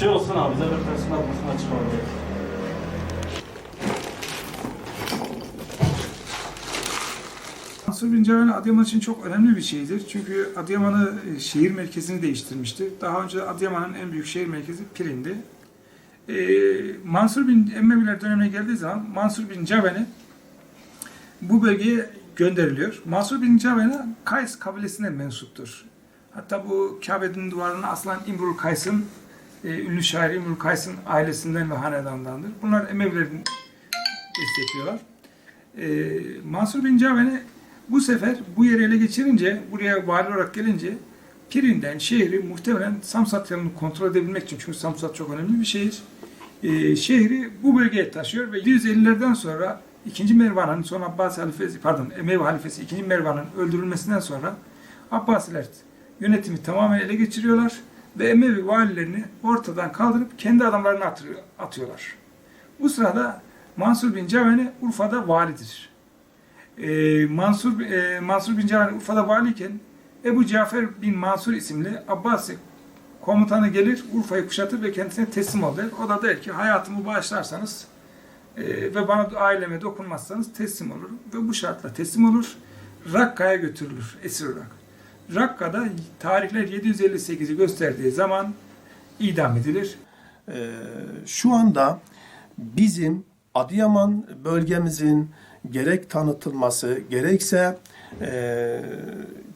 Şey olsun abi, bize bir personel bulsun açık abi. Mansur Bin Cevani Adıyaman için çok önemli bir şeydir. Çünkü Adıyaman'ı şehir merkezini değiştirmişti. Daha önce Adıyaman'ın en büyük şehir merkezi Pirin'di. Mansur Bin Emmeviler dönemine geldiği zaman Mansur Bin Cevani bu bölgeye gönderiliyor. Mansur Bin Cevani Kays kabilesine mensuptur. Hatta bu Kabe'nin duvarına asılan İmrul Kays'ın ünlü şair İmrul Kays'ın ailesinden ve hanedandandır. Bunlar Emevilerin destekliyorlar. Mansur Bin Cevani bu sefer bu yeri ele geçirince, buraya vali olarak gelince Pirin'den şehri muhtemelen Samsat yolunu kontrol edebilmek için, çünkü Samsat çok önemli bir şehir, şehri bu bölgeye taşıyor ve 750'lerden sonra Mervan'ın, sonra Emevi halifesi 2. Mervan'ın öldürülmesinden sonra Abbasiler yönetimi tamamen ele geçiriyorlar ve Emevi valilerini ortadan kaldırıp kendi adamlarını atıyorlar. Bu sırada Mansur Bin Cevani Urfa'da validir. Mansur Bin Cevani Urfa'da valiyken Ebu Cafer bin Mansur isimli Abbasi komutanı gelir, Urfa'yı kuşatır ve kendisine teslim ol der. O da der ki hayatımı bağışlarsanız ve bana aileme dokunmazsanız teslim olurum. Ve bu şartla teslim olur. Rakka'ya götürülür esir olarak. Rakka'da tarihler 758'i gösterdiği zaman idam edilir. Şu anda bizim Adıyaman bölgemizin gerek tanıtılması, gerekse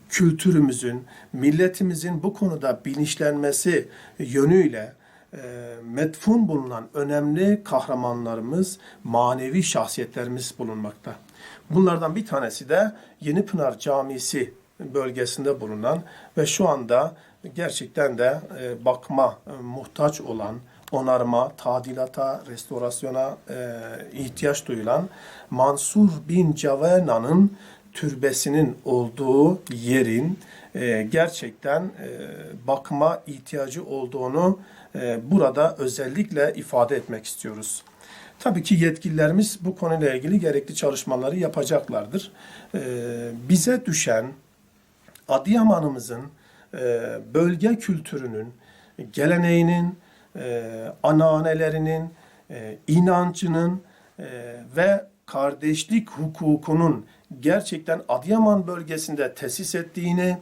kültürümüzün, milletimizin bu konuda bilinçlenmesi yönüyle metfun bulunan önemli kahramanlarımız, manevi şahsiyetlerimiz bulunmakta. Bunlardan bir tanesi de Yenipınar Camisi bölgesinde bulunan ve şu anda gerçekten de bakma muhtaç olan, onarma, tadilata, restorasyona ihtiyaç duyulan Mansur Bin Cavana'nın türbesinin olduğu yerin gerçekten bakıma ihtiyacı olduğunu burada özellikle ifade etmek istiyoruz. Tabii ki yetkililerimiz bu konuyla ilgili gerekli çalışmaları yapacaklardır. Bize düşen Adıyaman'ımızın bölge kültürünün, geleneğinin, ananelerinin, inancının ve kardeşlik hukukunun gerçekten Adıyaman bölgesinde tesis ettiğini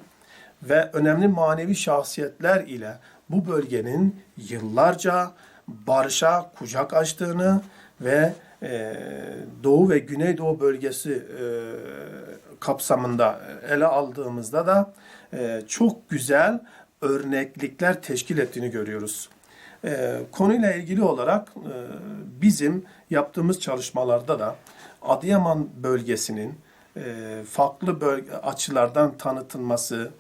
ve önemli manevi şahsiyetler ile bu bölgenin yıllarca barışa kucak açtığını ve Doğu ve Güneydoğu bölgesi kapsamında ele aldığımızda da çok güzel örneklikler teşkil ettiğini görüyoruz. Konuyla ilgili olarak bizim yaptığımız çalışmalarda da Adıyaman bölgesinin farklı açılardan tanıtılması,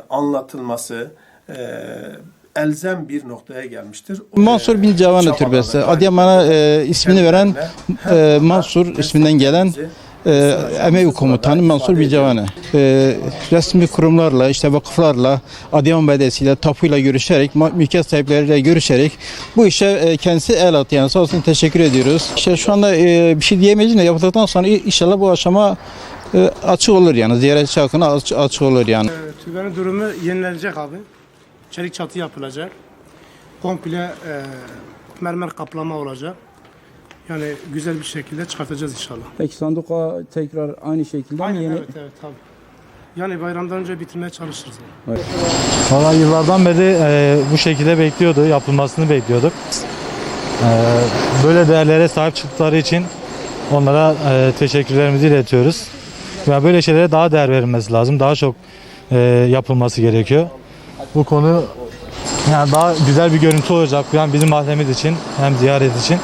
anlatılması elzem bir noktaya gelmiştir. Mansur Bin Cevani Türbesi, Adıyaman'a ismini veren Mansur isminden gelen Emevi komutanı Mansur Bin Cevani. Resmi kurumlarla, işte vakıflarla, Adıyaman Belediyesi'yle, tapuyla görüşerek, mülkiyet sahipleriyle görüşerek bu işe kendisi el attı. Yani sağ olsun, teşekkür ediyoruz. İşte şu anda bir şey diyemeyeceğim de yapıldıktan sonra inşallah bu aşama açık olur yani. Ziyaretçi hakkında açık olur yani. Türbenin durumu yenilenecek abi. Çelik çatı yapılacak. Komple mermer kaplama olacak. Yani güzel bir şekilde çıkartacağız inşallah. Peki sanduka tekrar aynı şekilde mi yeni? Evet tabii. Yani bayramdan önce bitirmeye çalışırız. Yani. Evet. Valla yıllardan beri bu şekilde bekliyordu, yapılmasını bekliyorduk. Böyle değerlere sahip çıktıkları için onlara teşekkürlerimizi iletiyoruz. Yani böyle şeylere daha değer verilmesi lazım, daha çok yapılması gerekiyor. Bu konu yani daha güzel bir görüntü olacak hem bizim mahallemiz için hem ziyaret için.